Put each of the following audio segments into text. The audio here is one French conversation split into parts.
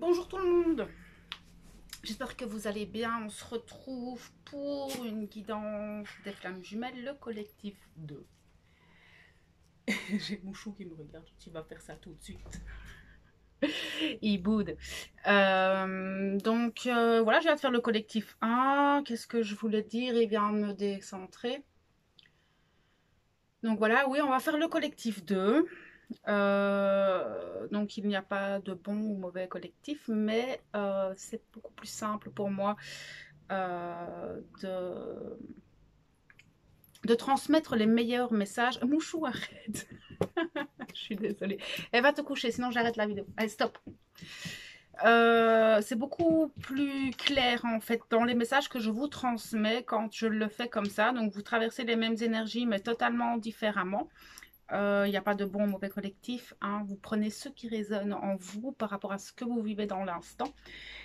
Bonjour tout le monde, j'espère que vous allez bien. On se retrouve pour une guidance des flammes jumelles, le collectif 2. J'ai Mouchou qui me regarde, tu vas faire ça tout de suite. Il boude. Voilà, je viens de faire le collectif 1. Qu'est-ce que je voulais dire? Il vient me décentrer. Donc voilà, oui, on va faire le collectif 2. Donc il n'y a pas de bon ou mauvais collectif, mais c'est beaucoup plus simple pour moi de transmettre les meilleurs messages. Mouchou, arrête. Je suis désolée. Elle va te coucher, sinon j'arrête la vidéo. Allez, stop. C'est beaucoup plus clair en fait dans les messages que je vous transmets quand je le fais comme ça. Donc vous traversez les mêmes énergies mais totalement différemment. Il n'y a pas de bon ou mauvais collectif, hein. Vous prenez ce qui résonne en vous par rapport à ce que vous vivez dans l'instant.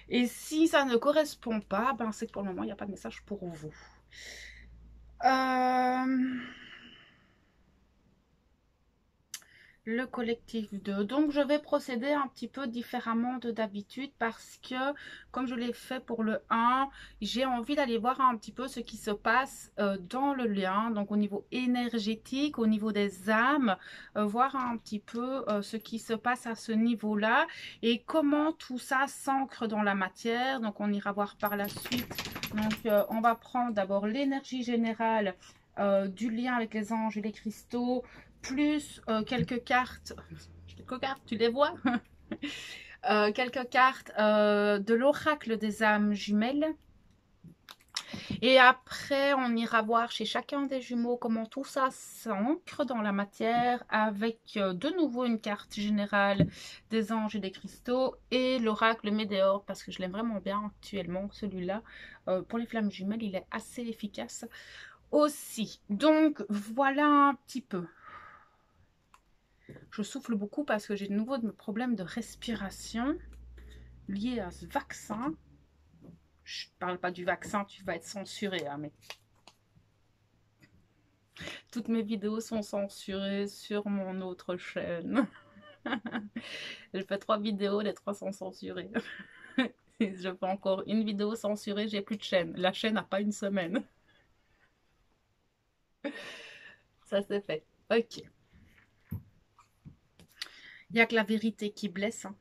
Et si ça ne correspond pas, ben c'est que pour le moment, il n'y a pas de message pour vous. Le collectif 2. Donc, je vais procéder un petit peu différemment de d'habitude parce que, comme je l'ai fait pour le 1, j'ai envie d'aller voir un petit peu ce qui se passe dans le lien, donc au niveau énergétique, au niveau des âmes, voir un petit peu ce qui se passe à ce niveau-là et comment tout ça s'ancre dans la matière. Donc, on ira voir par la suite. Donc, on va prendre d'abord l'énergie générale du lien avec les anges et les cristaux, plus quelques cartes, tu les vois quelques cartes de l'oracle des âmes jumelles. Et après, on ira voir chez chacun des jumeaux comment tout ça s'ancre dans la matière avec de nouveau une carte générale des anges et des cristaux et l'oracle Météore parce que je l'aime vraiment bien actuellement celui-là. Pour les flammes jumelles, il est assez efficace aussi. Donc, voilà un petit peu. Je souffle beaucoup parce que j'ai de nouveau de problèmes de respiration liés à ce vaccin. Je ne parle pas du vaccin, tu vas être censuré, hein, mais toutes mes vidéos sont censurées sur mon autre chaîne. J'ai fait 3 vidéos, les 3 sont censurées. Si je fais encore une vidéo censurée, j'ai plus de chaîne. La chaîne n'a pas une semaine. Ça c'est fait. Ok. Il n'y a que la vérité qui blesse, hein.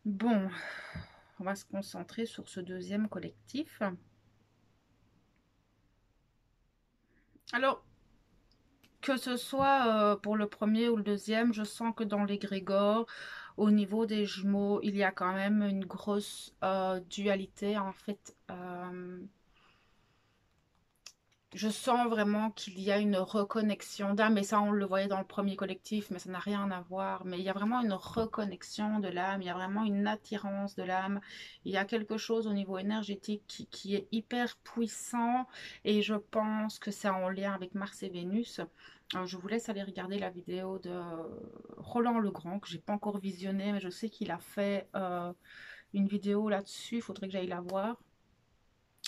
Bon, on va se concentrer sur ce deuxième collectif. Alors, que ce soit pour le premier ou le deuxième, je sens que dans l'égrégore, au niveau des jumeaux, il y a quand même une grosse dualité en fait. Je sens vraiment qu'il y a une reconnexion d'âme, et ça on le voyait dans le premier collectif, mais ça n'a rien à voir. Mais il y a vraiment une reconnexion de l'âme, il y a vraiment une attirance de l'âme. Il y a quelque chose au niveau énergétique qui est hyper puissant, et je pense que c'est en lien avec Mars et Vénus. Je vous laisse aller regarder la vidéo de Roland Legrand, que j'ai pas encore visionné, mais je sais qu'il a fait une vidéo là-dessus, il faudrait que j'aille la voir.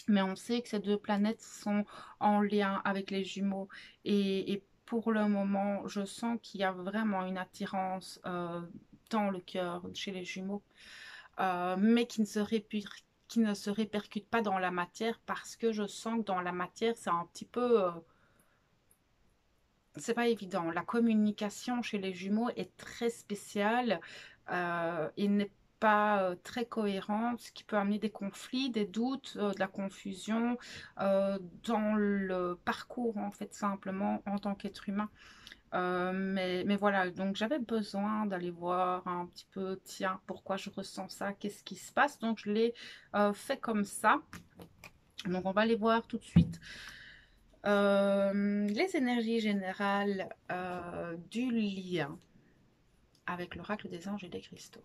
Mais on sait que ces deux planètes sont en lien avec les jumeaux. Et pour le moment, je sens qu'il y a vraiment une attirance dans le cœur chez les jumeaux. Mais qui ne se répercute pas dans la matière parce que je sens que dans la matière, c'est un petit peu... c'est pas évident. La communication chez les jumeaux est très spéciale. Il n'est pas très cohérente, ce qui peut amener des conflits, des doutes, de la confusion dans le parcours en fait simplement en tant qu'être humain. Mais voilà, donc j'avais besoin d'aller voir un petit peu, tiens, pourquoi je ressens ça, qu'est-ce qui se passe. Donc je l'ai fait comme ça. Donc on va aller voir tout de suite les énergies générales du lien avec l'oracle des anges et des cristaux.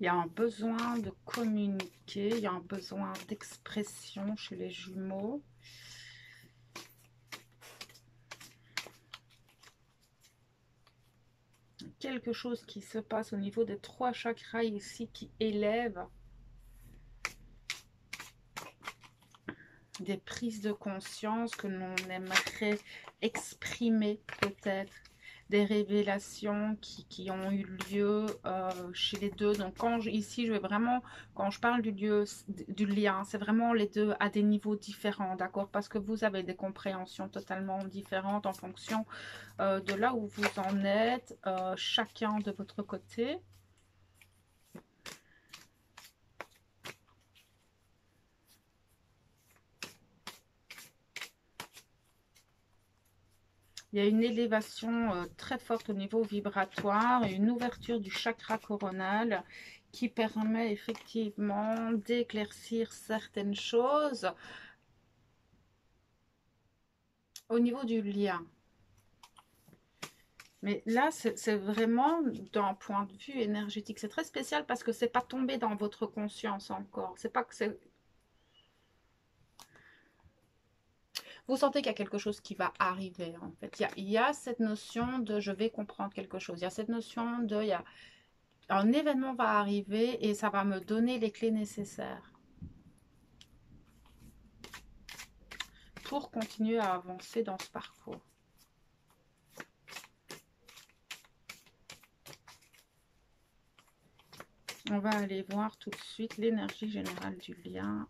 Il y a un besoin de communiquer, il y a un besoin d'expression chez les jumeaux. quelque chose qui se passe au niveau des 3 chakras ici qui élève. Des prises de conscience que l'on aimerait exprimer peut-être. Des révélations qui ont eu lieu chez les deux. Donc ici, je vais vraiment, quand je parle du lien, c'est vraiment les deux à des niveaux différents, d'accord? Parce que vous avez des compréhensions totalement différentes en fonction de là où vous en êtes, chacun de votre côté. Il y a une élévation très forte au niveau vibratoire et une ouverture du chakra coronal qui permet effectivement d'éclaircir certaines choses au niveau du lien. Mais là, c'est vraiment d'un point de vue énergétique. C'est très spécial parce que c'est pas tombé dans votre conscience encore. C'est pas que c'est... Vous sentez qu'il y a quelque chose qui va arriver, en fait. Il y a cette notion de je vais comprendre quelque chose. Il y a cette notion de un événement va arriver et ça va me donner les clés nécessaires pour continuer à avancer dans ce parcours. On va aller voir tout de suite l'énergie générale du lien.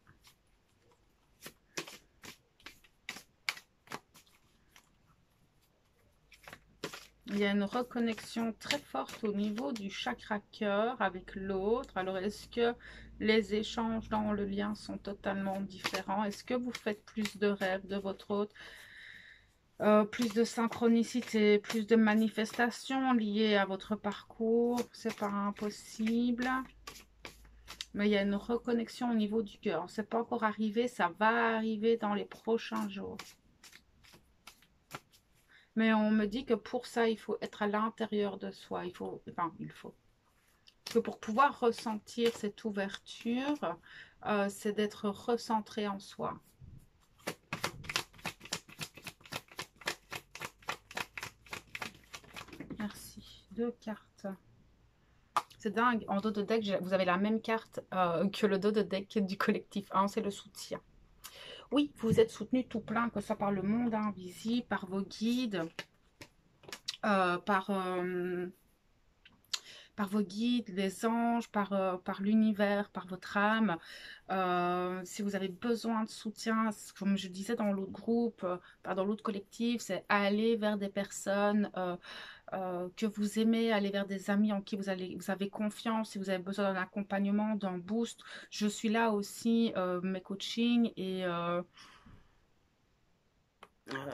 Il y a une reconnexion très forte au niveau du chakra cœur avec l'autre. Alors, est-ce que les échanges dans le lien sont totalement différents? Est-ce que vous faites plus de rêves de votre autre? Plus de synchronicité, plus de manifestations liées à votre parcours? C'est pas impossible. Mais il y a une reconnexion au niveau du cœur. C'est pas encore arrivé, ça va arriver dans les prochains jours. Mais on me dit que pour ça, il faut être à l'intérieur de soi. Que pour pouvoir ressentir cette ouverture, c'est d'être recentré en soi. Merci. 2 cartes. C'est dingue. En dos de deck, vous avez la même carte que le dos de deck du collectif 1. C'est le soutien. Oui, vous êtes soutenu tout plein, que ce soit par le monde invisible, par vos guides, par vos guides, les anges, par l'univers, par votre âme. Si vous avez besoin de soutien, comme je disais dans l'autre groupe, dans l'autre collectif, c'est aller vers des personnes que vous aimez, aller vers des amis en qui vous avez confiance. Si vous avez besoin d'un accompagnement, d'un boost, je suis là aussi, mes coachings et...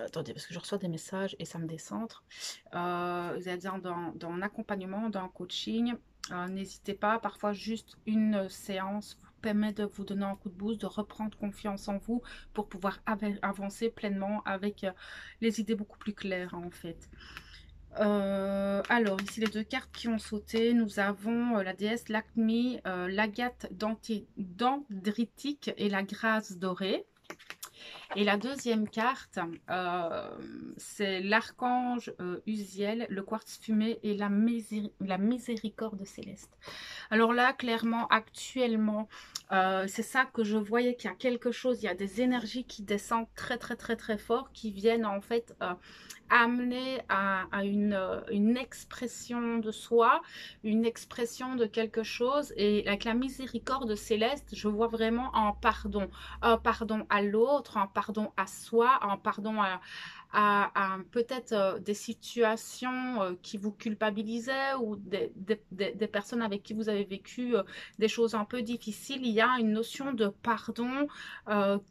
attendez, parce que je reçois des messages et ça me décentre. Vous avez besoin d'un accompagnement, d'un coaching. N'hésitez pas, parfois juste une séance vous permet de vous donner un coup de boost, de reprendre confiance en vous pour pouvoir avancer pleinement avec les idées beaucoup plus claires en fait. Alors, ici les 2 cartes qui ont sauté, nous avons la déesse Lakshmi, l'agate dendritique et la grâce dorée. Et la deuxième carte, c'est l'archange Uziel, le quartz fumé et la miséricorde céleste. Alors là, clairement, actuellement, c'est ça que je voyais qu'il y a quelque chose, il y a des énergies qui descendent très très très très fort, qui viennent en fait amener à une expression de soi, une expression de quelque chose. Et avec la miséricorde céleste, je vois vraiment un pardon à l'autre, un pardon à soi, un pardon à peut-être des situations qui vous culpabilisaient ou des personnes avec qui vous avez vécu des choses un peu difficiles. Il y a une notion de pardon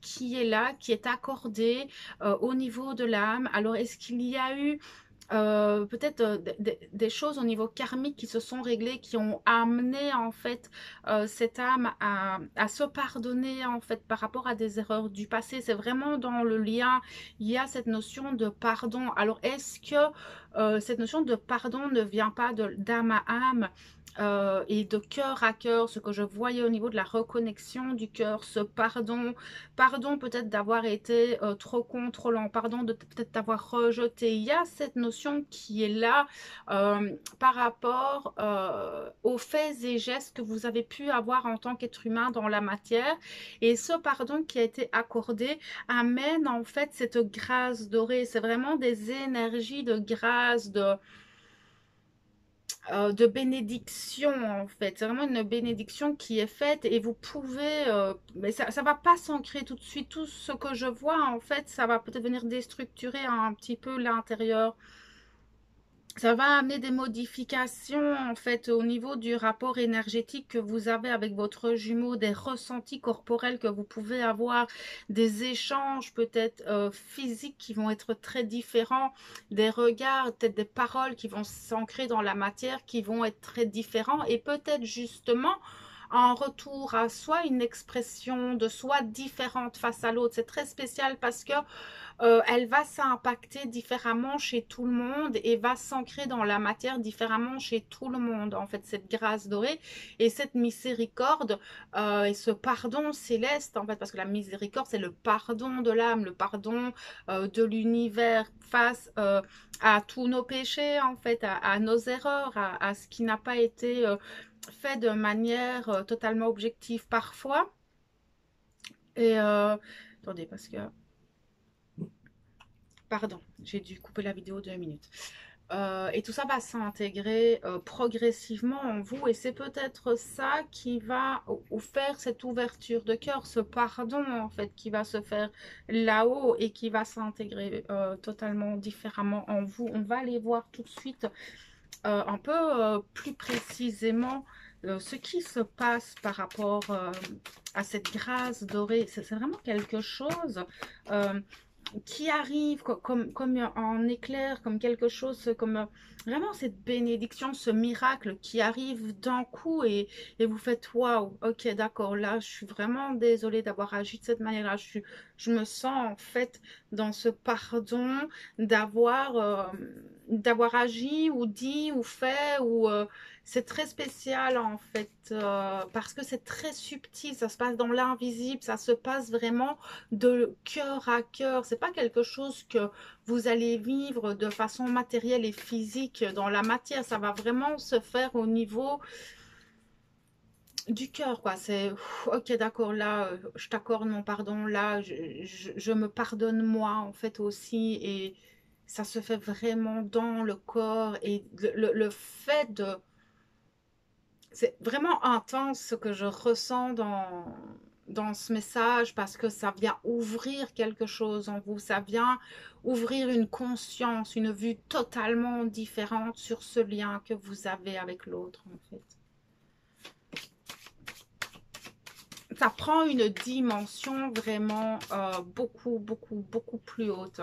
qui est là, qui est accordée au niveau de l'âme. Alors, est-ce qu'il y a eu peut-être des choses au niveau karmique qui se sont réglées, qui ont amené en fait cette âme à se pardonner en fait par rapport à des erreurs du passé? C'est vraiment dans le lien, il y a cette notion de pardon. Alors est-ce que cette notion de pardon ne vient pas d'âme à âme et de cœur à cœur, ce que je voyais au niveau de la reconnexion du cœur, ce pardon peut-être d'avoir été trop contrôlant, pardon de peut-être d'avoir rejeté. Il y a cette notion émotion qui est là par rapport aux faits et gestes que vous avez pu avoir en tant qu'être humain dans la matière. Et ce pardon qui a été accordé amène en fait cette grâce dorée. C'est vraiment des énergies de grâce, de bénédiction en fait. C'est vraiment une bénédiction qui est faite et vous pouvez, mais ça va pas s'ancrer tout de suite. Tout ce que je vois en fait, ça va peut-être venir déstructurer un petit peu l'intérieur. Ça va amener des modifications en fait au niveau du rapport énergétique que vous avez avec votre jumeau, des ressentis corporels que vous pouvez avoir, des échanges peut-être physiques qui vont être très différents, des regards, peut-être des paroles qui vont s'ancrer dans la matière qui vont être très différents et peut-être justement en retour à soi une expression de soi différente face à l'autre. C'est très spécial parce que elle va s'impacter différemment chez tout le monde et va s'ancrer dans la matière différemment chez tout le monde. En fait, cette grâce dorée et cette miséricorde et ce pardon céleste, en fait, parce que la miséricorde, c'est le pardon de l'âme, le pardon de l'univers face à tous nos péchés, en fait, à nos erreurs, à ce qui n'a pas été fait de manière totalement objective parfois. Et attendez, parce que pardon, j'ai dû couper la vidéo 2 minutes. Et tout ça va s'intégrer progressivement en vous. Et c'est peut-être ça qui va faire cette ouverture de cœur, ce pardon en fait qui va se faire là-haut et qui va s'intégrer totalement différemment en vous. On va aller voir tout de suite un peu plus précisément ce qui se passe par rapport à cette grâce dorée. C'est vraiment quelque chose qui arrive comme en éclair, comme quelque chose, comme vraiment cette bénédiction, ce miracle qui arrive d'un coup et vous faites waouh, ok d'accord, là je suis vraiment désolée d'avoir agi de cette manière-là, je me sens en fait dans ce pardon d'avoir agi ou dit ou fait ou c'est très spécial en fait parce que c'est très subtil, ça se passe dans l'invisible, ça se passe vraiment de cœur à cœur. C'est pas quelque chose que vous allez vivre de façon matérielle et physique dans la matière. Ça va vraiment se faire au niveau du cœur, quoi. C'est ok, d'accord, là, je t'accorde mon pardon, là, je me pardonne moi, en fait, aussi. Et ça se fait vraiment dans le corps. Et le fait de... C'est vraiment intense ce que je ressens dans ce message parce que ça vient ouvrir quelque chose en vous, ça vient ouvrir une conscience, une vue totalement différente sur ce lien que vous avez avec l'autre en fait. Ça prend une dimension vraiment beaucoup plus haute.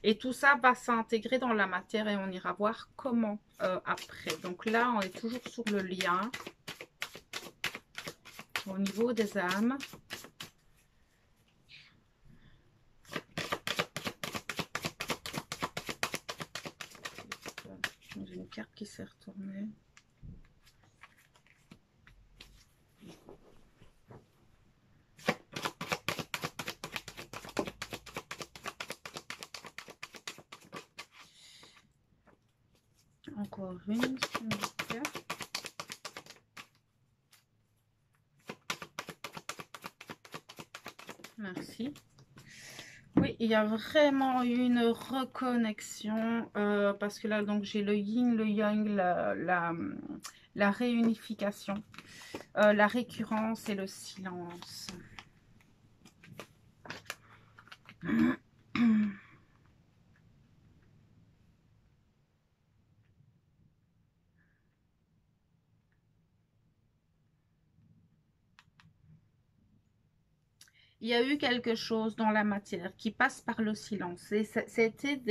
Et tout ça va s'intégrer dans la matière et on ira voir comment après. Donc là, on est toujours sur le lien au niveau des âmes. J'ai une carte qui s'est retournée. Encore une carte. Merci. Oui, il y a vraiment une reconnexion parce que là, donc j'ai le yin, le yang, la réunification, la récurrence et le silence. Il y a eu quelque chose dans la matière qui passe par le silence. Et c'était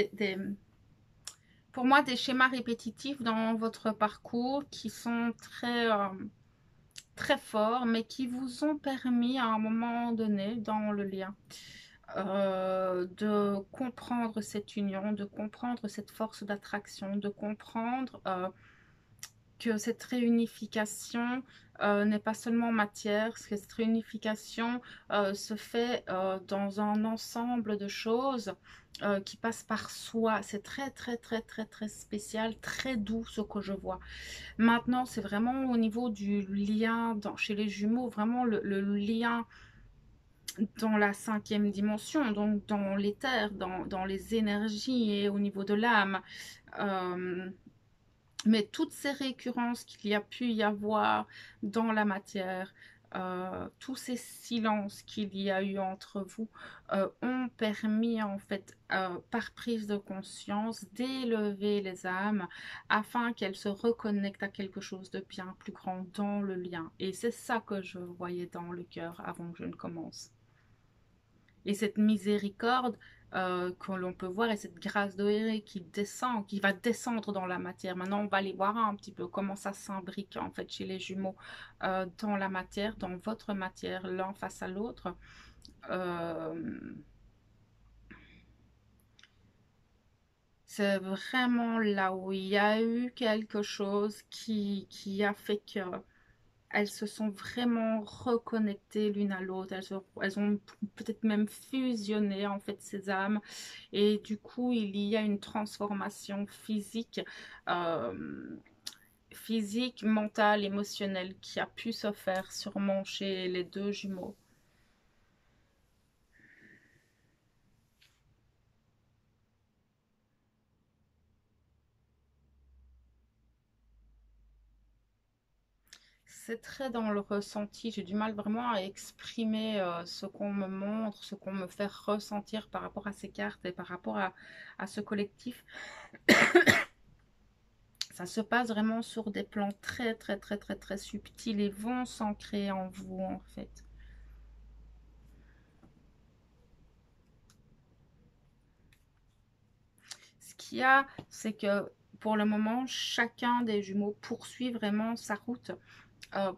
pour moi des schémas répétitifs dans votre parcours qui sont très forts, mais qui vous ont permis à un moment donné dans le lien de comprendre cette union, de comprendre cette force d'attraction, de comprendre que cette réunification n'est pas seulement matière, parce que cette réunification se fait dans un ensemble de choses qui passent par soi. C'est très très très très très spécial, très doux ce que je vois. Maintenant, c'est vraiment au niveau du lien chez les jumeaux, vraiment le lien dans la 5e dimension, donc dans l'éther, dans les énergies et au niveau de l'âme. Mais toutes ces récurrences qu'il y a pu y avoir dans la matière, tous ces silences qu'il y a eu entre vous ont permis en fait, par prise de conscience, d'élever les âmes afin qu'elles se reconnectent à quelque chose de bien plus grand dans le lien. Et c'est ça que je voyais dans le cœur avant que je ne commence. Et cette miséricorde que l'on peut voir et cette grâce d'Oéré qui descend, qui va descendre dans la matière. Maintenant, on va aller voir un petit peu comment ça s'imbrique en fait chez les jumeaux dans la matière, dans votre matière, l'un face à l'autre. C'est vraiment là où il y a eu quelque chose qui a fait que elles se sont vraiment reconnectées l'une à l'autre. Elles ont peut-être même fusionné en fait ces âmes. Et du coup, il y a une transformation physique, mentale, émotionnelle qui a pu se faire sûrement chez les deux jumeaux. C'est très dans le ressenti. J'ai du mal vraiment à exprimer ce qu'on me montre, ce qu'on me fait ressentir par rapport à ces cartes et par rapport à ce collectif. Ça se passe vraiment sur des plans très très très très très subtils et vont s'ancrer en vous en fait. Ce qu'il y a, c'est que pour le moment, chacun des jumeaux poursuit vraiment sa route,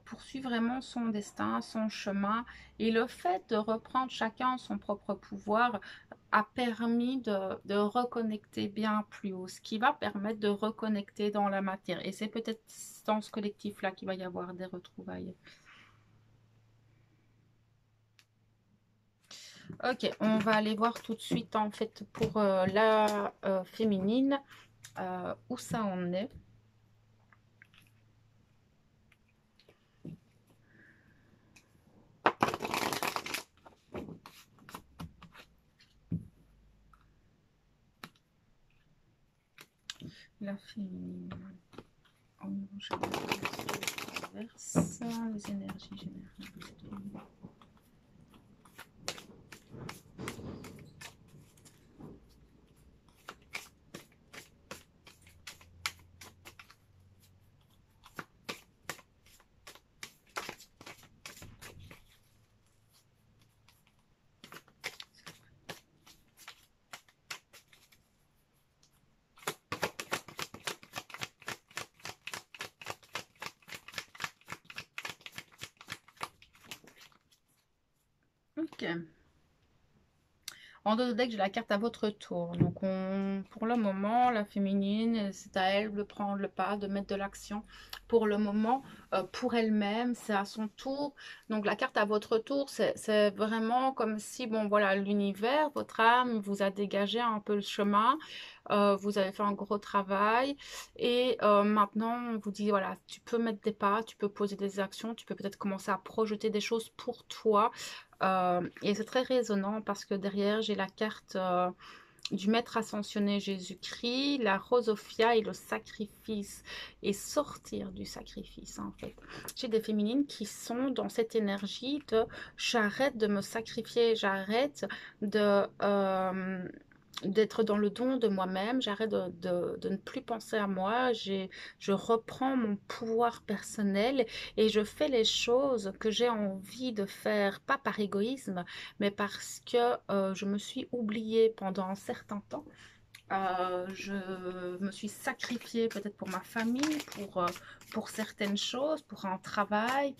poursuit vraiment son destin, son chemin. Et le fait de reprendre chacun son propre pouvoir a permis de reconnecter bien plus haut, ce qui va permettre de reconnecter dans la matière. Et c'est peut-être dans ce collectif-là qu'il va y avoir des retrouvailles. Ok, on va aller voir tout de suite en fait pour la féminine où ça en est. La féminine. En inverse, les énergies générales. Ok. En dos de deck, j'ai la carte à votre tour. Donc, pour le moment, la féminine, c'est à elle de prendre le pas, de mettre de l'action. Pour le moment, pour elle-même, c'est à son tour. Donc, la carte à votre tour, c'est vraiment comme si, bon, voilà, l'univers, votre âme, vous a dégagé un peu le chemin. Vous avez fait un gros travail. Et maintenant, on vous dit, voilà, tu peux mettre des pas, tu peux poser des actions, tu peux peut-être commencer à projeter des choses pour toi. Et c'est très résonnant parce que derrière, j'ai la carte du maître ascensionné Jésus-Christ, la rosophia et le sacrifice. Et sortir du sacrifice, en fait. J'ai des féminines qui sont dans cette énergie de j'arrête de me sacrifier, j'arrête de... d'être dans le don de moi-même, j'arrête de ne plus penser à moi, je reprends mon pouvoir personnel et je fais les choses que j'ai envie de faire, pas par égoïsme, mais parce que je me suis oubliée pendant un certain temps. Je me suis sacrifiée peut-être pour ma famille, pour certaines choses, pour un travail,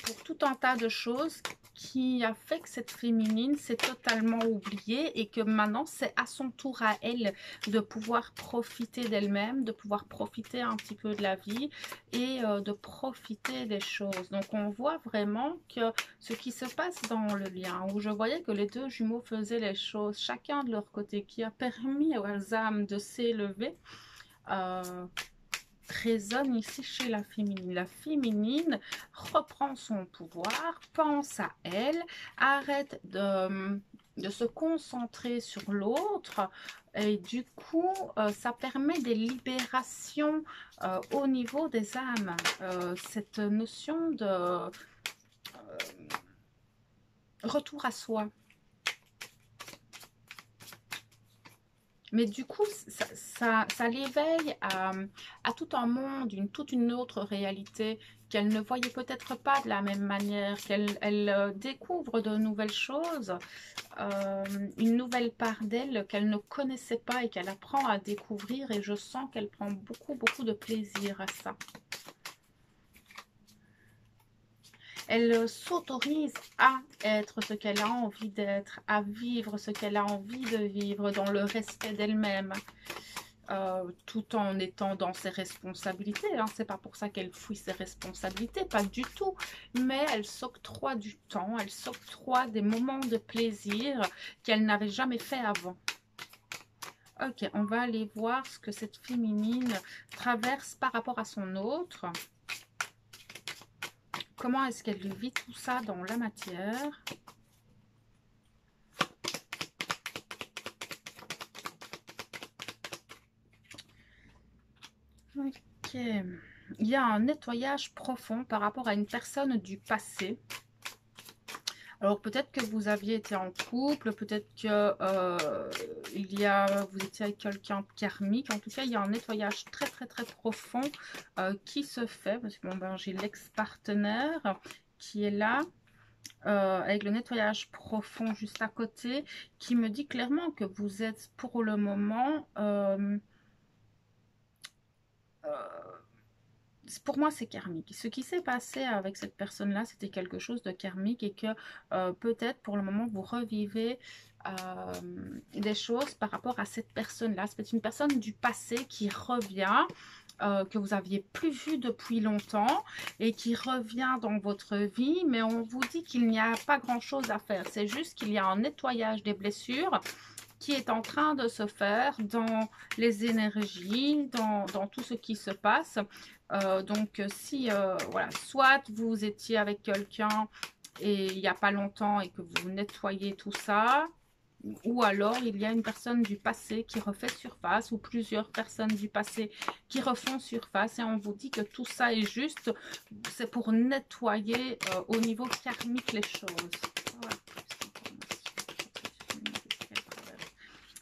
pour tout un tas de choses qui a fait que cette féminine s'est totalement oubliée et que maintenant c'est à son tour à elle de pouvoir profiter d'elle-même, de pouvoir profiter un petit peu de la vie et de profiter des choses. Donc on voit vraiment que ce qui se passe dans le lien, où je voyais que les deux jumeaux faisaient les choses chacun de leur côté, qui a permis aux âmes de s'élever, résonne ici chez la féminine. La féminine reprend son pouvoir, pense à elle, arrête de se concentrer sur l'autre et du coup ça permet des libérations au niveau des âmes. Cette notion de retour à soi. Mais du coup, ça l'éveille à tout un monde, toute une autre réalité qu'elle ne voyait peut-être pas de la même manière, qu'elle découvre de nouvelles choses, une nouvelle part d'elle qu'elle ne connaissait pas et qu'elle apprend à découvrir, et je sens qu'elle prend beaucoup de plaisir à ça. Elle s'autorise à être ce qu'elle a envie d'être, à vivre ce qu'elle a envie de vivre dans le respect d'elle-même, tout en étant dans ses responsabilités. Hein. C'est pas pour ça qu'elle fuit ses responsabilités, pas du tout. Mais elle s'octroie du temps, elle s'octroie des moments de plaisir qu'elle n'avait jamais fait avant. Ok, on va aller voir ce que cette féminine traverse par rapport à son autre. Comment est-ce qu'elle vit tout ça dans la matière? Ok. Il y a un nettoyage profond par rapport à une personne du passé. Alors peut-être que vous aviez été en couple, peut-être que vous étiez avec quelqu'un de karmique. En tout cas, il y a un nettoyage très profond qui se fait. Parce que bon, ben, j'ai l'ex-partenaire qui est là. Avec le nettoyage profond juste à côté, qui me dit clairement que vous êtes pour le moment pour moi c'est karmique. Ce qui s'est passé avec cette personne là, c'était quelque chose de karmique, et que peut-être pour le moment vous revivez des choses par rapport à cette personne là. C'est une personne du passé qui revient, que vous aviez plus vu depuis longtemps et qui revient dans votre vie, mais on vous dit qu'il n'y a pas grand chose à faire. C'est juste qu'il y a un nettoyage des blessures qui est en train de se faire dans les énergies, dans tout ce qui se passe. Donc si voilà, soit vous étiez avec quelqu'un et il n'y a pas longtemps et que vous nettoyez tout ça, ou alors il y a une personne du passé qui refait surface, ou plusieurs personnes du passé qui refont surface, et on vous dit que tout ça est juste, c'est pour nettoyer au niveau karmique les choses. Voilà.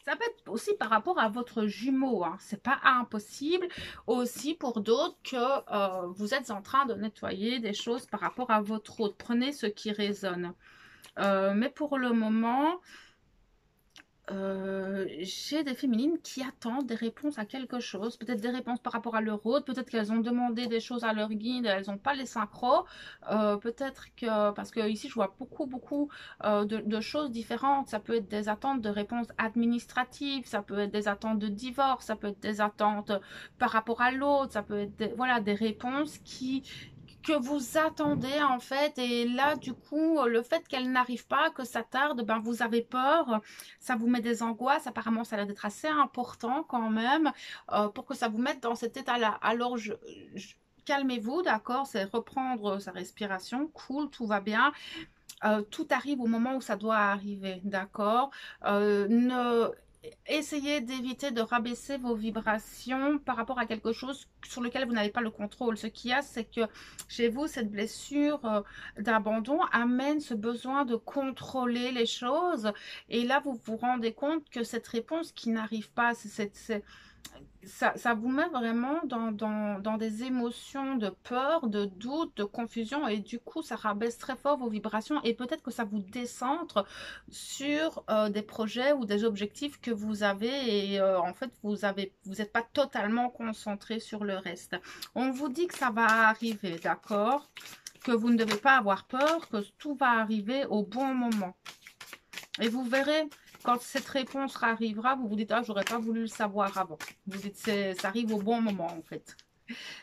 Ça peut être aussi par rapport à votre jumeau, hein. C'est pas impossible aussi pour d'autres que vous êtes en train de nettoyer des choses par rapport à votre autre. Prenez ce qui résonne. Mais pour le moment, j'ai des féminines qui attendent des réponses à quelque chose, peut-être des réponses par rapport à leur autre, peut-être qu'elles ont demandé des choses à leur guide, elles n'ont pas les synchros, peut-être que, parce que ici je vois beaucoup de choses différentes. Ça peut être des attentes de réponses administratives, ça peut être des attentes de divorce, ça peut être des attentes par rapport à l'autre, ça peut être voilà, des réponses que vous attendez en fait, et là du coup le fait qu'elle n'arrive pas, que ça tarde, ben vous avez peur, ça vous met des angoisses. Apparemment ça a l'air d'être assez important quand même pour que ça vous mette dans cet état là. Alors calmez-vous, d'accord, c'est reprendre sa respiration, cool, tout va bien. Tout arrive au moment où ça doit arriver, d'accord. Essayez d'éviter de rabaisser vos vibrations par rapport à quelque chose sur lequel vous n'avez pas le contrôle. Ce qu'il y a, c'est que chez vous, cette blessure d'abandon amène ce besoin de contrôler les choses. Et là, vous vous rendez compte que cette réponse qui n'arrive pas, ça vous met vraiment dans des émotions de peur, de doute, de confusion, et du coup ça rabaisse très fort vos vibrations, et peut-être que ça vous décentre sur des projets ou des objectifs que vous avez, et en fait vous n'êtes pas totalement concentré sur le reste. On vous dit que ça va arriver, d'accord? que vous ne devez pas avoir peur, que tout va arriver au bon moment. Et vous verrez, quand cette réponse arrivera, vous vous dites, ah, j'aurais pas voulu le savoir avant. Vous dites, ça arrive au bon moment, en fait.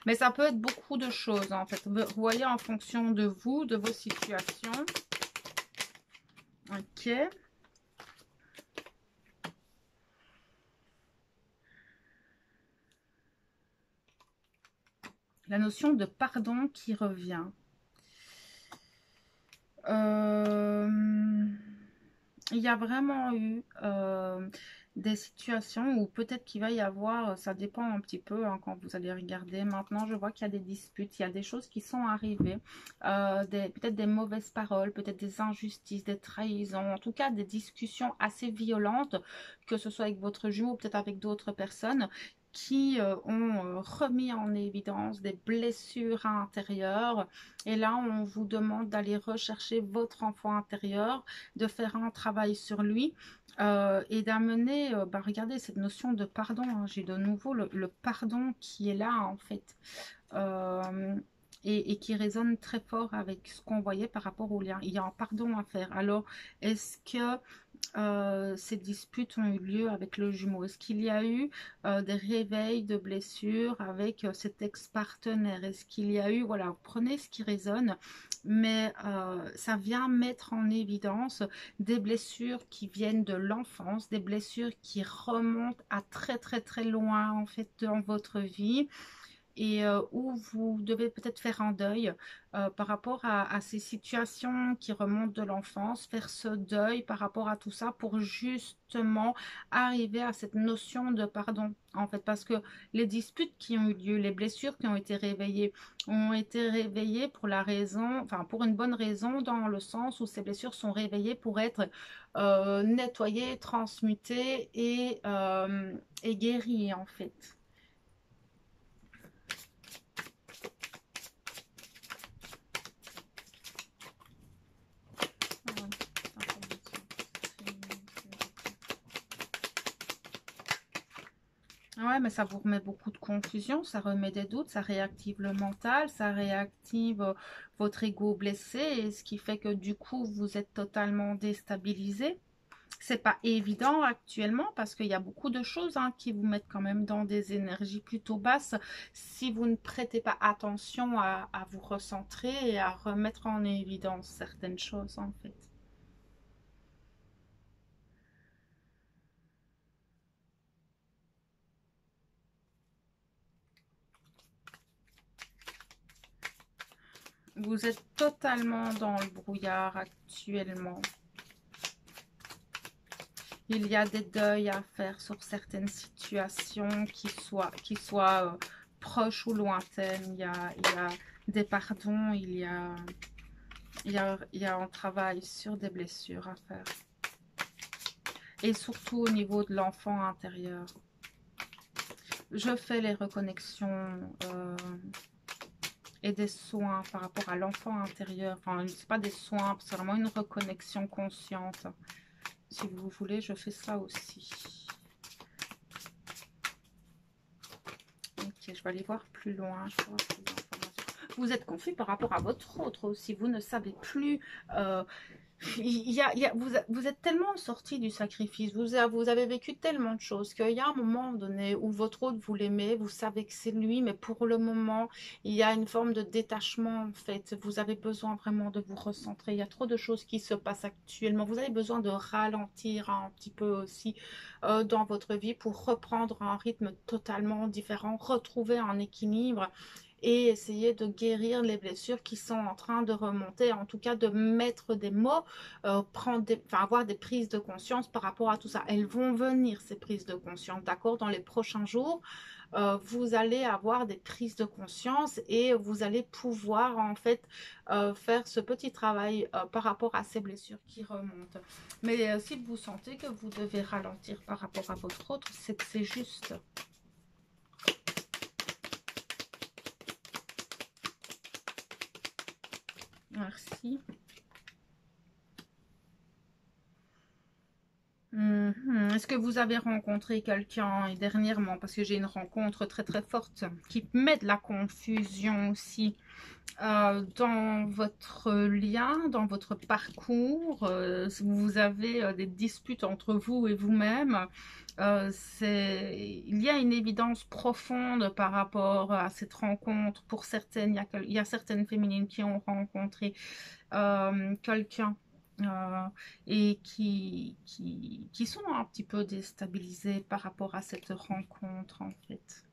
Mais ça peut être beaucoup de choses, en fait. Vous voyez, en fonction de vous, de vos situations. Ok. La notion de pardon qui revient. Il y a vraiment eu des situations où peut-être qu'il va y avoir, ça dépend un petit peu hein, quand vous allez regarder. Maintenant, je vois qu'il y a des disputes, il y a des choses qui sont arrivées, peut-être des mauvaises paroles, peut-être des injustices, des trahisons, en tout cas des discussions assez violentes, que ce soit avec votre jumeau ou peut-être avec d'autres personnes qui ont remis en évidence des blessures intérieures. Et là, on vous demande d'aller rechercher votre enfant intérieur, de faire un travail sur lui et d'amener, regardez, cette notion de pardon. Hein, j'ai de nouveau le pardon qui est là, en fait. Euh, et qui résonne très fort avec ce qu'on voyait par rapport au lien. Il y a un pardon à faire. Alors, est-ce que ces disputes ont eu lieu avec le jumeau? Est-ce qu'il y a eu des réveils de blessures avec cet ex-partenaire? Est-ce qu'il y a eu, voilà, prenez ce qui résonne, mais ça vient mettre en évidence des blessures qui viennent de l'enfance, des blessures qui remontent à très très très loin en fait dans votre vie, et où vous devez peut-être faire un deuil par rapport à ces situations qui remontent de l'enfance, faire ce deuil par rapport à tout ça pour justement arriver à cette notion de pardon, en fait, parce que les disputes qui ont eu lieu, les blessures qui ont été réveillées pour la raison, enfin pour une bonne raison, dans le sens où ces blessures sont réveillées pour être nettoyées, transmutées et guéries, en fait. Ouais, mais ça vous remet beaucoup de confusion, ça remet des doutes, ça réactive le mental, ça réactive votre ego blessé, et ce qui fait que du coup, vous êtes totalement déstabilisé. C'est pas évident actuellement parce qu'il y a beaucoup de choses hein, qui vous mettent quand même dans des énergies plutôt basses si vous ne prêtez pas attention à vous recentrer et à remettre en évidence certaines choses en fait. Vous êtes totalement dans le brouillard actuellement. Il y a des deuils à faire sur certaines situations qui soient proches ou lointaines. Il y a des pardons, il y a un travail sur des blessures à faire. Et surtout au niveau de l'enfant intérieur. Je fais les reconnexions et des soins par rapport à l'enfant intérieur. Enfin, ce n'est pas des soins, c'est vraiment une reconnexion consciente. Si vous voulez, je fais ça aussi. Ok, je vais aller voir plus loin. Vous êtes confus par rapport à votre autre aussi. Vous ne savez plus. Vous êtes tellement sorti du sacrifice. Vous avez vécu tellement de choses qu'il y a un moment donné où votre autre, vous l'aimez. Vous savez que c'est lui. Mais pour le moment, il y a une forme de détachement en fait. Vous avez besoin vraiment de vous recentrer. Il y a trop de choses qui se passent actuellement. Vous avez besoin de ralentir un petit peu aussi dans votre vie pour reprendre un rythme totalement différent. Retrouver un équilibre et essayer de guérir les blessures qui sont en train de remonter, en tout cas de mettre des mots, avoir des prises de conscience par rapport à tout ça. Elles vont venir, ces prises de conscience, d'accord, dans les prochains jours. Vous allez avoir des prises de conscience et vous allez pouvoir en fait faire ce petit travail par rapport à ces blessures qui remontent. Mais si vous sentez que vous devez ralentir par rapport à votre autre, c'est que c'est juste. Merci. Est-ce que vous avez rencontré quelqu'un dernièrement? Parce que j'ai une rencontre très très forte qui met de la confusion aussi dans votre lien, dans votre parcours. Vous avez des disputes entre vous et vous-même. Il y a une évidence profonde par rapport à cette rencontre. Pour certaines, il y a certaines féminines qui ont rencontré quelqu'un et qui sont un petit peu déstabilisées par rapport à cette rencontre en fait.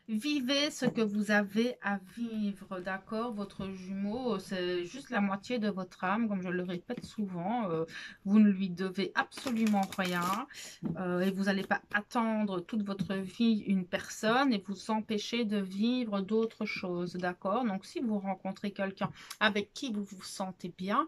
Vivez ce que vous avez à vivre, d'accord? Votre jumeau, c'est juste la moitié de votre âme, comme je le répète souvent. Vous ne lui devez absolument rien et vous n'allez pas attendre toute votre vie une personne et vous empêcher de vivre d'autres choses, d'accord? Donc, si vous rencontrez quelqu'un avec qui vous vous sentez bien,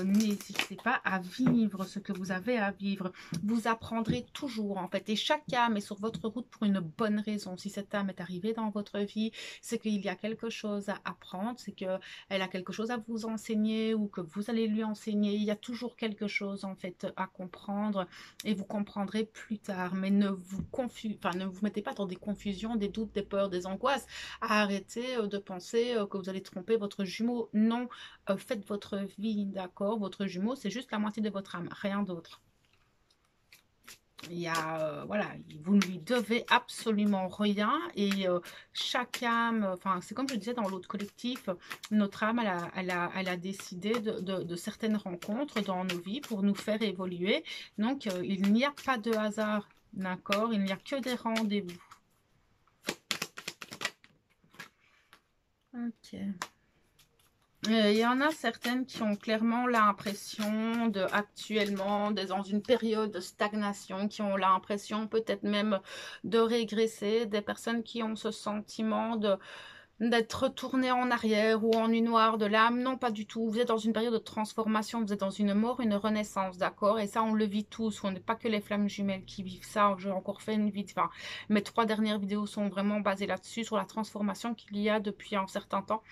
n'hésitez pas à vivre ce que vous avez à vivre. Vous apprendrez toujours, en fait, et chaque âme est sur votre route pour une bonne raison. Si cette âme est arrivé dans votre vie, c'est qu'il y a quelque chose à apprendre, c'est qu'elle a quelque chose à vous enseigner ou que vous allez lui enseigner. Il y a toujours quelque chose en fait à comprendre et vous comprendrez plus tard. Mais ne vous ne vous mettez pas dans des confusions, des doutes, des peurs, des angoisses. Arrêtez de penser que vous allez tromper votre jumeau. Non, faites votre vie, d'accord? Votre jumeau, c'est juste la moitié de votre âme, rien d'autre. Il y a, voilà, vous ne lui devez absolument rien et chaque âme, enfin c'est comme je disais dans l'autre collectif, notre âme elle a décidé de certaines rencontres dans nos vies pour nous faire évoluer. Donc il n'y a pas de hasard, d'accord? Il n'y a que des rendez-vous. Ok. Il y en a certaines qui ont clairement l'impression actuellement d'être dans une période de stagnation, qui ont l'impression peut-être même de régresser, des personnes qui ont ce sentiment d'être retournées en arrière ou en une noire de l'âme. Non, pas du tout. Vous êtes dans une période de transformation, vous êtes dans une mort, une renaissance, d'accord? Et ça, on le vit tous. On n'est pas que les flammes jumelles qui vivent ça. J'ai encore fait une vidéo, enfin, mes 3 dernières vidéos sont vraiment basées là-dessus, sur la transformation qu'il y a depuis un certain temps.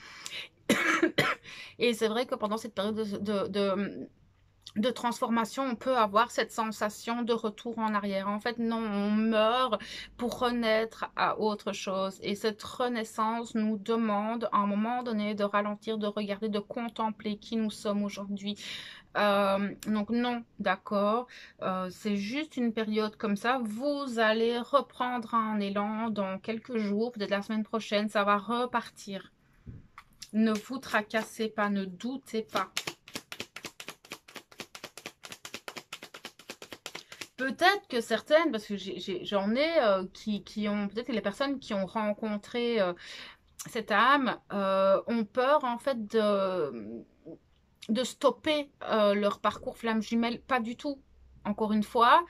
Et c'est vrai que pendant cette période de transformation, on peut avoir cette sensation de retour en arrière. En fait, non, on meurt pour renaître à autre chose. Et cette renaissance nous demande à un moment donné de ralentir, de regarder, de contempler qui nous sommes aujourd'hui. Donc non, d'accord, c'est juste une période comme ça. Vous allez reprendre un élan dans quelques jours, peut-être la semaine prochaine, ça va repartir. Ne vous tracassez pas, ne doutez pas. Peut-être que certaines, parce que j'en ai qui ont, peut-être que les personnes qui ont rencontré cette âme ont peur en fait de stopper leur parcours flamme jumelle. Pas du tout. Encore une fois,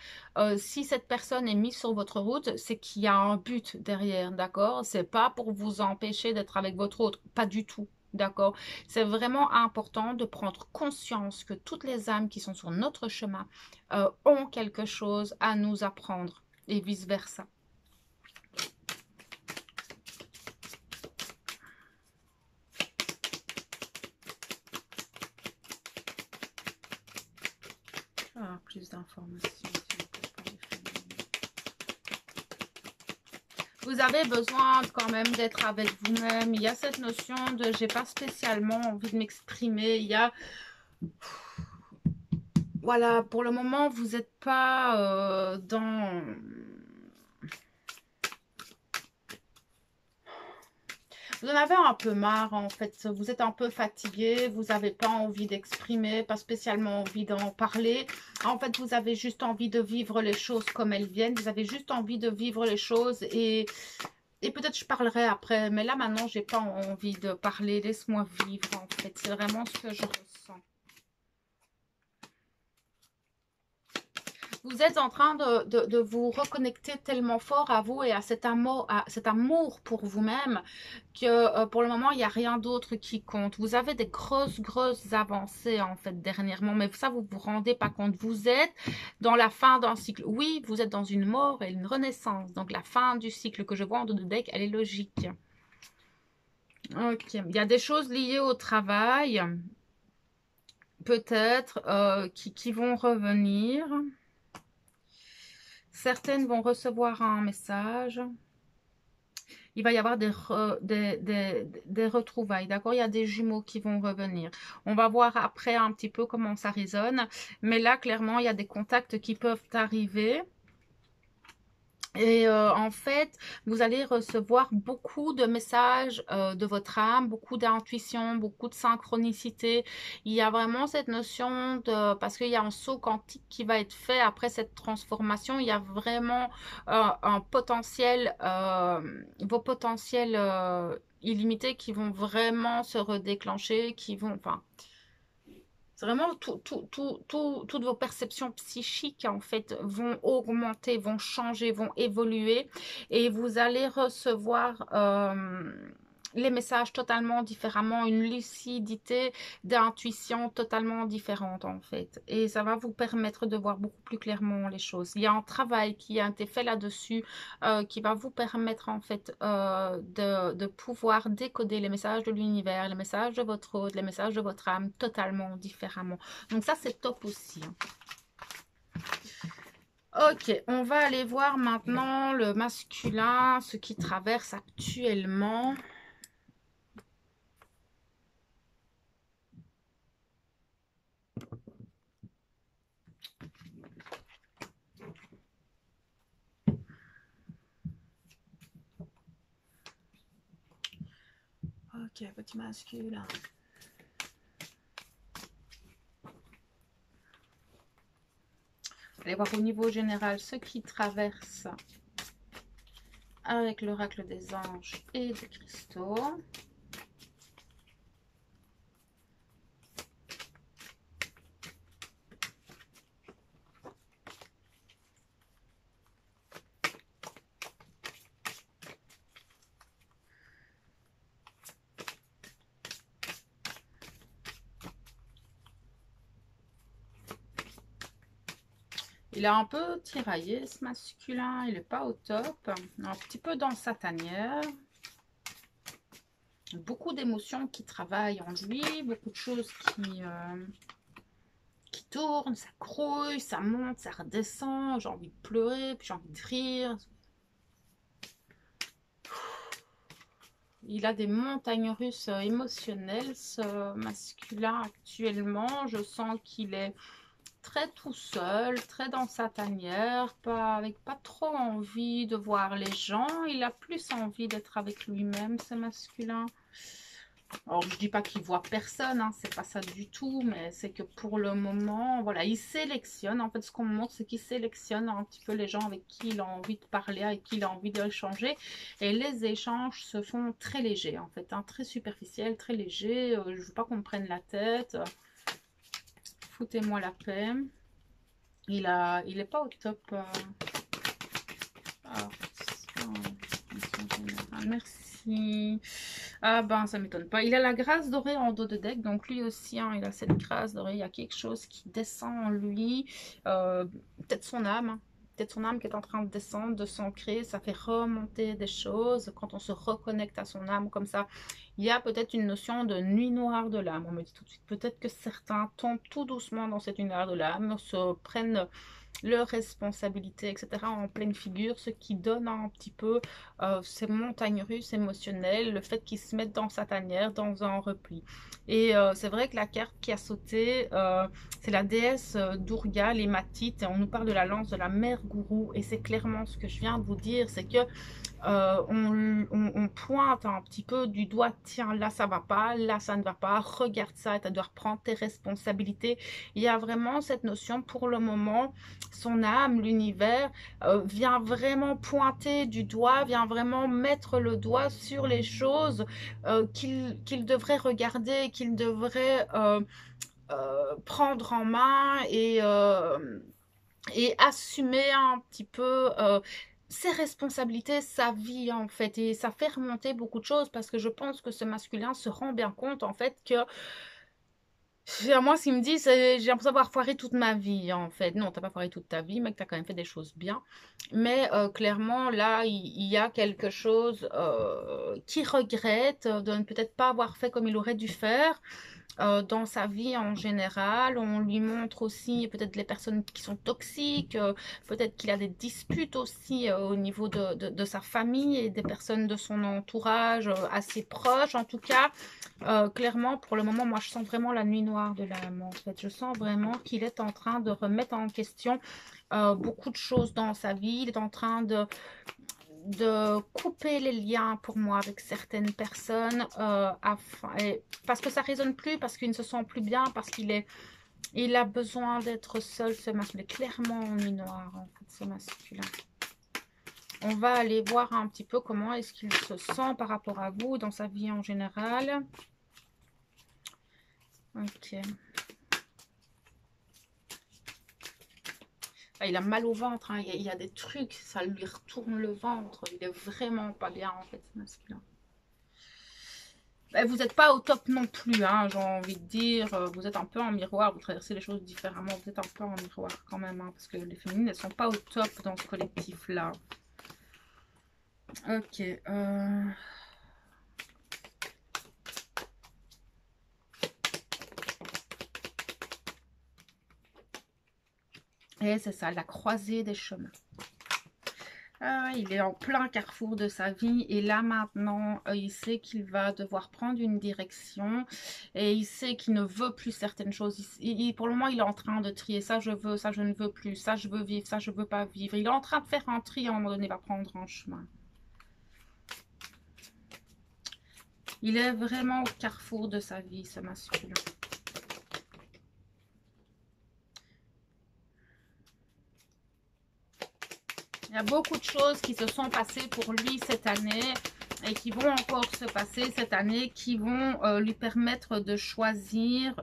si cette personne est mise sur votre route, c'est qu'il y a un but derrière, d'accord? C'est pas pour vous empêcher d'être avec votre autre, pas du tout. D'accord? C'est vraiment important de prendre conscience que toutes les âmes qui sont sur notre chemin ont quelque chose à nous apprendre et vice-versa. Plus d'informations. Vous avez besoin quand même d'être avec vous-même. Il y a cette notion de j'ai pas spécialement envie de m'exprimer. Il y a... Voilà, pour le moment, vous n'êtes pas dans... Vous en avez un peu marre en fait, vous êtes un peu fatigué, vous n'avez pas envie d'exprimer, pas spécialement envie d'en parler. En fait, vous avez juste envie de vivre les choses comme elles viennent, vous avez juste envie de vivre les choses et peut-être je parlerai après. Mais là maintenant, j'ai pas envie de parler, laisse-moi vivre en fait, c'est vraiment ce que je ressens. Vous êtes en train de vous reconnecter tellement fort à vous et à cet amour pour vous-même que pour le moment, il n'y a rien d'autre qui compte. Vous avez des grosses avancées en fait dernièrement, mais ça, vous vous rendez pas compte. Vous êtes dans la fin d'un cycle. Oui, vous êtes dans une mort et une renaissance. Donc la fin du cycle que je vois en dos de deck, elle est logique. Ok, il y a des choses liées au travail, peut-être, qui vont revenir. Certaines vont recevoir un message. Il va y avoir des retrouvailles, d'accord? Il y a des jumeaux qui vont revenir. On va voir après un petit peu comment ça résonne. Mais là, clairement, il y a des contacts qui peuvent arriver. Et en fait, vous allez recevoir beaucoup de messages de votre âme, beaucoup d'intuition, beaucoup de synchronicité. Il y a vraiment cette notion de... Parce qu'il y a un saut quantique qui va être fait après cette transformation. Il y a vraiment un potentiel, vos potentiels illimités qui vont vraiment se redéclencher, qui vont... Enfin, c'est vraiment toutes vos perceptions psychiques en fait vont augmenter, vont changer, vont évoluer et vous allez recevoir les messages totalement différemment, une lucidité d'intuition totalement différente en fait. Et ça va vous permettre de voir beaucoup plus clairement les choses. Il y a un travail qui a été fait là-dessus qui va vous permettre en fait de pouvoir décoder les messages de l'univers, les messages de votre hôte, les messages de votre âme totalement différemment. Donc ça c'est top aussi. Ok, on va aller voir maintenant le masculin, ce qui traverse actuellement. Ok, petit masculin. Allez voir au niveau général ce qui traverse avec l'oracle des anges et des cristaux. Il est un peu tiraillé ce masculin, il n'est pas au top, un petit peu dans sa tanière. Beaucoup d'émotions qui travaillent en lui, beaucoup de choses qui tournent, ça grouille, ça monte, ça redescend, j'ai envie de pleurer, puis j'ai envie de rire. Il a des montagnes russes émotionnelles, ce masculin actuellement. Je sens qu'il est très tout seul, très dans sa tanière, avec pas trop envie de voir les gens. Il a plus envie d'être avec lui-même, ce masculin. Alors, je dis pas qu'il voit personne, hein, c'est pas ça du tout, mais c'est que pour le moment, voilà, il sélectionne. En fait, ce qu'on me montre, c'est qu'il sélectionne un petit peu les gens avec qui il a envie de parler, avec qui il a envie d'échanger. Et les échanges se font très légers, en fait, hein, très superficiels, très légers. Je veux pas qu'on me prenne la tête. Foutez-moi la paix. Il est pas au top. Merci. Ah ben, ça m'étonne pas. Il a la grâce dorée en dos de deck. Donc lui aussi, hein, il a cette grâce dorée. Il y a quelque chose qui descend en lui. Peut-être son âme. Hein. Peut-être son âme qui est en train de descendre, de s'ancrer. Ça fait remonter des choses. Quand on se reconnecte à son âme comme ça, il y a peut-être une notion de nuit noire de l'âme. On me dit tout de suite. Peut-être que certains tombent tout doucement dans cette nuit noire de l'âme, se prennent leurs responsabilités, etc. en pleine figure, ce qui donne un petit peu ces montagnes russes émotionnelles, le fait qu'ils se mettent dans sa tanière, dans un repli. Et c'est vrai que la carte qui a sauté, c'est la déesse Durga, les Matites, et on nous parle de la lance de la mère gourou, et c'est clairement ce que je viens de vous dire, c'est que on pointe un petit peu du doigt, tiens là ça va pas, là ça ne va pas, regarde ça, tu dois reprendre tes responsabilités. Il y a vraiment cette notion pour le moment, son âme, l'univers vient vraiment pointer du doigt, vient vraiment mettre le doigt sur les choses qu'il devrait regarder, qu'il devrait prendre en main et assumer un petit peu ses responsabilités, sa vie en fait, et ça fait remonter beaucoup de choses parce que je pense que ce masculin se rend bien compte en fait que moi ce qu'il me dit c'est j'ai l'impression d'avoir foiré toute ma vie en fait. Non, t'as pas foiré toute ta vie, mec, t'as quand même fait des choses bien, mais clairement là il y a quelque chose qui regrette de ne peut-être pas avoir fait comme il aurait dû faire. dans sa vie en général. On lui montre aussi peut-être les personnes qui sont toxiques, peut-être qu'il a des disputes aussi au niveau de sa famille et des personnes de son entourage assez proches. En tout cas, clairement, pour le moment, moi, je sens vraiment la nuit noire de l'âme. En fait, je sens vraiment qu'il est en train de remettre en question beaucoup de choses dans sa vie. Il est en train de couper les liens pour moi avec certaines personnes parce que ça résonne plus, parce qu'il ne se sent plus bien, parce il a besoin d'être seul, ce masculin. Clairement en nuit noire, en fait, ce masculin. On va aller voir un petit peu comment est-ce qu'il se sent par rapport à vous dans sa vie en général. Ok. Il a mal au ventre, hein. Il y a des trucs, ça lui retourne le ventre. Il est vraiment pas bien, en fait, ce masculin. Vous n'êtes pas au top non plus, hein, j'ai envie de dire. Vous êtes un peu en miroir, vous traversez les choses différemment. Vous êtes un peu en miroir quand même, hein, parce que les féminines, elles sont pas au top dans ce collectif-là. Ok. Et c'est ça, la croisée des chemins. Il est en plein carrefour de sa vie et là maintenant il sait qu'il va devoir prendre une direction et il sait qu'il ne veut plus certaines choses. Pour le moment il est en train de trier, ça je veux, ça je ne veux plus, ça je veux vivre, ça je veux pas vivre. Il est en train de faire un tri, à un moment donné il va prendre un chemin. Il est vraiment au carrefour de sa vie, ce masculin. Il y a beaucoup de choses qui se sont passées pour lui cette année et qui vont encore se passer cette année, qui vont lui permettre de choisir,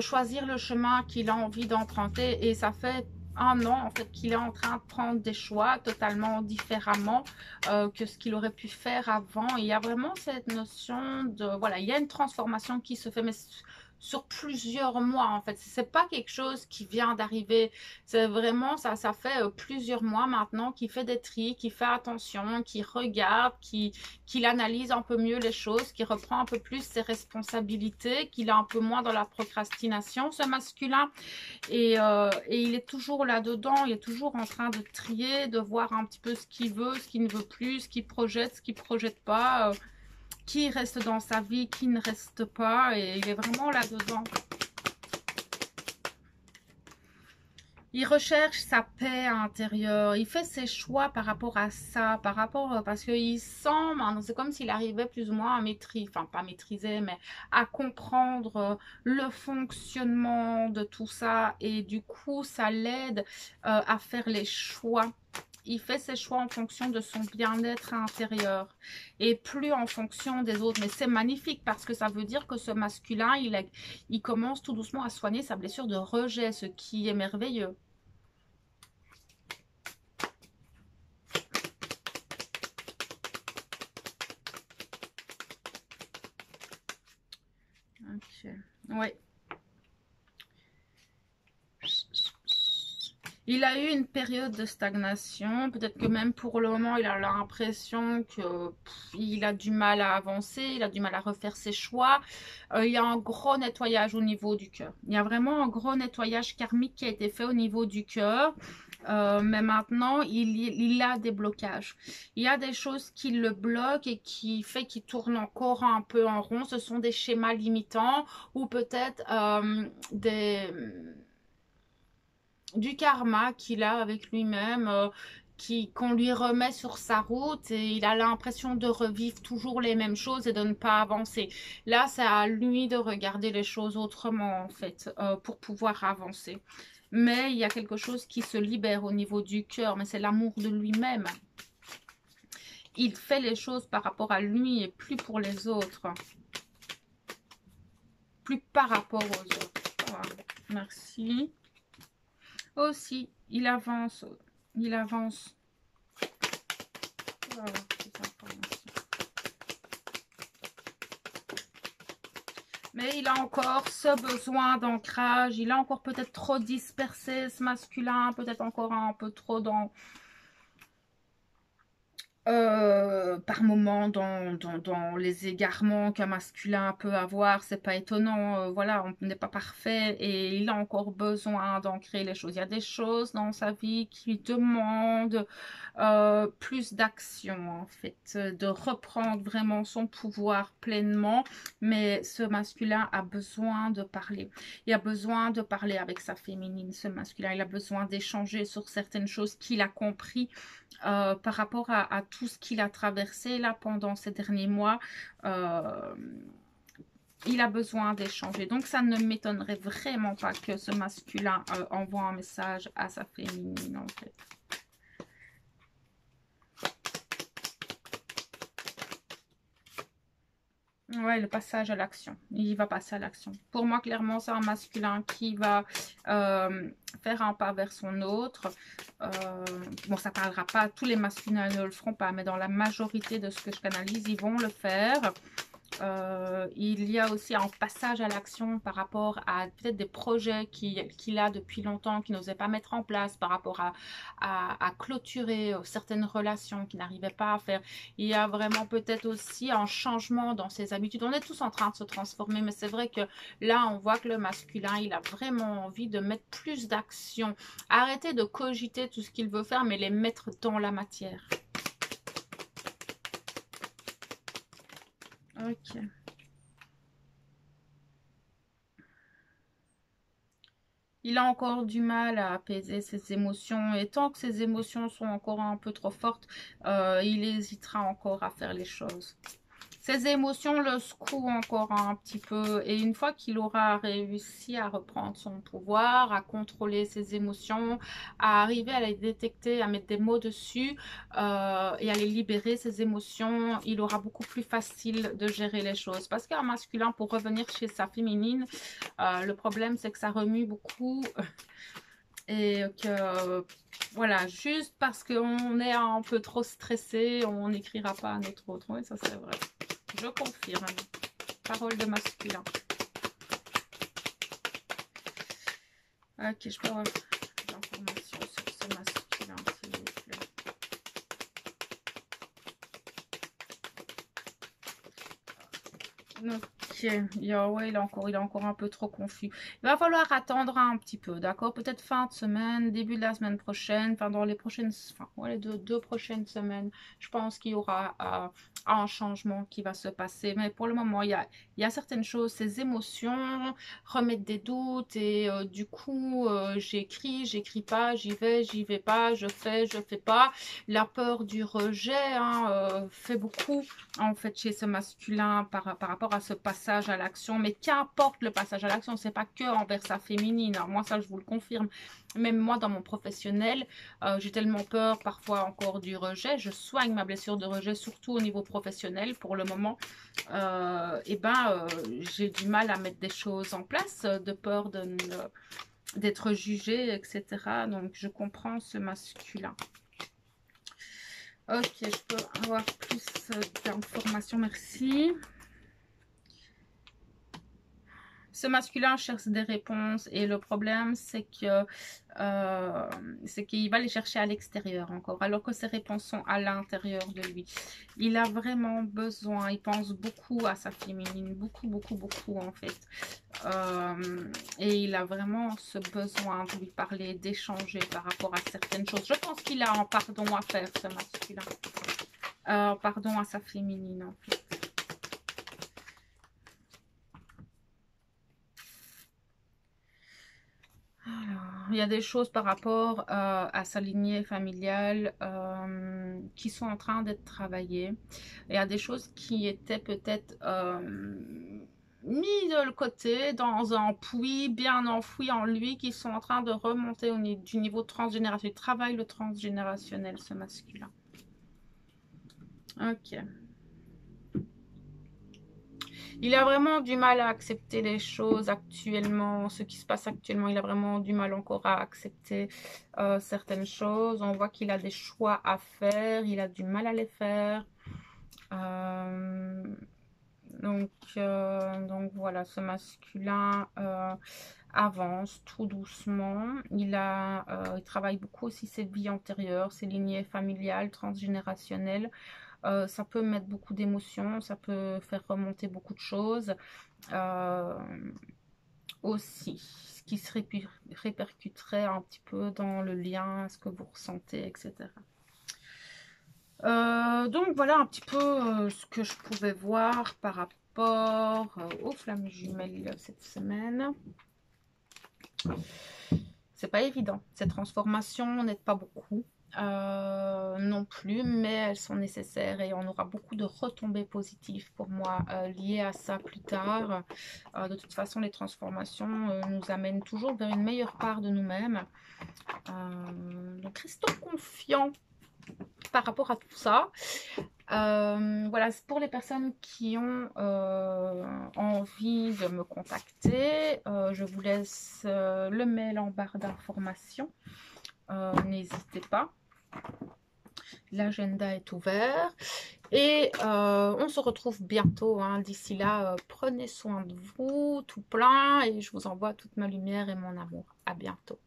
choisir le chemin qu'il a envie d'emprunter. Et ça fait un an en fait qu'il est en train de prendre des choix totalement différemment que ce qu'il aurait pu faire avant. Et il y a vraiment cette notion de, voilà, il y a une transformation qui se fait, mais sur plusieurs mois en fait. C'est pas quelque chose qui vient d'arriver. C'est vraiment, ça fait plusieurs mois maintenant qu'il fait des tris, qu'il fait attention, qu'il regarde, qu'il analyse un peu mieux les choses, qu'il reprend un peu plus ses responsabilités, qu'il est un peu moins dans la procrastination, ce masculin. Et il est toujours là-dedans, il est toujours en train de trier, de voir un petit peu ce qu'il veut, ce qu'il ne veut plus, ce qu'il projette, ce qu'il ne projette pas, qui reste dans sa vie, qui ne reste pas, et il est vraiment là-dedans. Il recherche sa paix intérieure, il fait ses choix par rapport à ça, parce qu'il sent, c'est comme s'il arrivait plus ou moins à maîtriser, enfin pas maîtriser, mais à comprendre le fonctionnement de tout ça, et du coup ça l'aide à faire les choix. Il fait ses choix en fonction de son bien-être intérieur et plus en fonction des autres. Mais c'est magnifique parce que ça veut dire que ce masculin, il commence tout doucement à soigner sa blessure de rejet, ce qui est merveilleux. Ok, ouais. Il a eu une période de stagnation, peut-être que même pour le moment, il a l'impression qu'il a du mal à avancer, il a du mal à refaire ses choix. Il y a un gros nettoyage au niveau du cœur. Il y a vraiment un gros nettoyage karmique qui a été fait au niveau du cœur. Mais maintenant, il a des blocages. Il y a des choses qui le bloquent et qui fait qu'il tourne encore un peu en rond. Ce sont des schémas limitants ou peut-être du karma qu'il a avec lui-même, qu'on lui remet sur sa route et il a l'impression de revivre toujours les mêmes choses et de ne pas avancer. Là, c'est à lui de regarder les choses autrement en fait, pour pouvoir avancer. Mais il y a quelque chose qui se libère au niveau du cœur, mais c'est l'amour de lui-même. Il fait les choses par rapport à lui et plus pour les autres. Plus par rapport aux autres. Voilà. Merci. Aussi, il avance. Il avance. Voilà, mais il a encore ce besoin d'ancrage. Il a encore peut-être trop dispersé ce masculin. Peut-être encore un peu trop dans Par moment dans les égarements qu'un masculin peut avoir, c'est pas étonnant, voilà, on n'est pas parfait et il a encore besoin d'ancrer les choses. Il y a des choses dans sa vie qui demandent plus d'action en fait, de reprendre vraiment son pouvoir pleinement, mais ce masculin a besoin de parler. Il a besoin de parler avec sa féminine, ce masculin. Il a besoin d'échanger sur certaines choses qu'il a compris par rapport à tout ce qu'il a traversé là pendant ces derniers mois. Il a besoin d'échanger. Donc, ça ne m'étonnerait vraiment pas que ce masculin envoie un message à sa féminine, en fait. Ouais, le passage à l'action. Il va passer à l'action. Pour moi, clairement, c'est un masculin qui va faire un pas vers son autre. Bon, ça ne parlera pas. Tous les masculins ne le feront pas, mais dans la majorité de ce que je canalise, ils vont le faire. Il y a aussi un passage à l'action par rapport à peut-être des projets qu'il a depuis longtemps, qu'il n'osait pas mettre en place, par rapport à clôturer certaines relations qu'il n'arrivait pas à faire. Il y a vraiment peut-être aussi un changement dans ses habitudes. On est tous en train de se transformer, mais c'est vrai que là, on voit que le masculin, il a vraiment envie de mettre plus d'action. Arrêter de cogiter tout ce qu'il veut faire, mais les mettre dans la matière. Ok. Il a encore du mal à apaiser ses émotions et tant que ses émotions sont encore un peu trop fortes, il hésitera encore à faire les choses. Ses émotions le secouent encore un petit peu et une fois qu'il aura réussi à reprendre son pouvoir, à contrôler ses émotions, à arriver à les détecter, à mettre des mots dessus et à les libérer, ses émotions, il aura beaucoup plus facile de gérer les choses. Parce qu'un masculin, pour revenir chez sa féminine, le problème c'est que ça remue beaucoup et que voilà, juste parce qu'on est un peu trop stressé, on n'écrira pas à notre autre. Oui, ça c'est vrai. Je confirme. Parole de masculin. Ok, je peux avoir l'information sur ce masculin, s'il vous plaît. Ok, ouais, il est encore un peu trop confus. Il va falloir attendre un petit peu, d'accord? Peut-être fin de semaine, début de la semaine prochaine, enfin dans les prochaines, enfin ouais, les deux prochaines semaines, je pense qu'il y aura un changement qui va se passer. Mais pour le moment, il y a certaines choses, ces émotions remettent des doutes et du coup, j'écris pas, j'y vais pas, je fais pas. La peur du rejet fait beaucoup en fait chez ce masculin par rapport à ce passage à l'action, mais qu'importe le passage à l'action, c'est pas que envers sa féminine. Alors moi ça je vous le confirme, même moi dans mon professionnel, j'ai tellement peur parfois encore du rejet, je soigne ma blessure de rejet surtout au niveau professionnel pour le moment. J'ai du mal à mettre des choses en place de peur d'être jugée, etc. Donc je comprends ce masculin. Ok, je peux avoir plus d'informations, merci. Ce masculin cherche des réponses et le problème c'est qu'il va les chercher à l'extérieur encore, alors que ces réponses sont à l'intérieur de lui. Il a vraiment besoin, il pense beaucoup à sa féminine, beaucoup en fait. Et il a vraiment ce besoin de lui parler, d'échanger par rapport à certaines choses. Je pense qu'il a un pardon à faire, ce masculin. Pardon à sa féminine en fait. Alors, il y a des choses par rapport à sa lignée familiale qui sont en train d'être travaillées. Il y a des choses qui étaient peut-être mis de côté dans un puits bien enfoui en lui, qui sont en train de remonter du niveau transgénérationnel. Il travaille le transgénérationnel, ce masculin. Ok. Il a vraiment du mal à accepter les choses actuellement, ce qui se passe actuellement. Il a vraiment du mal encore à accepter certaines choses. On voit qu'il a des choix à faire, il a du mal à les faire. Donc voilà, ce masculin avance tout doucement. Il travaille beaucoup aussi ses vies antérieures, ses lignées familiales, transgénérationnelles. Ça peut mettre beaucoup d'émotions, ça peut faire remonter beaucoup de choses. Aussi, ce qui se répercuterait un petit peu dans le lien, ce que vous ressentez, etc. Donc voilà un petit peu ce que je pouvais voir par rapport aux flammes jumelles cette semaine. C'est pas évident, ces transformations n'aident pas beaucoup non plus, mais elles sont nécessaires et on aura beaucoup de retombées positives pour moi liées à ça plus tard. De toute façon, les transformations nous amènent toujours vers une meilleure part de nous-mêmes. Donc restons confiants par rapport à tout ça. Voilà, c'est pour les personnes qui ont envie de me contacter. Je vous laisse le mail en barre d'informations. N'hésitez pas. L'agenda est ouvert. Et on se retrouve bientôt. Hein. D'ici là, prenez soin de vous, tout plein. Et je vous envoie toute ma lumière et mon amour. À bientôt.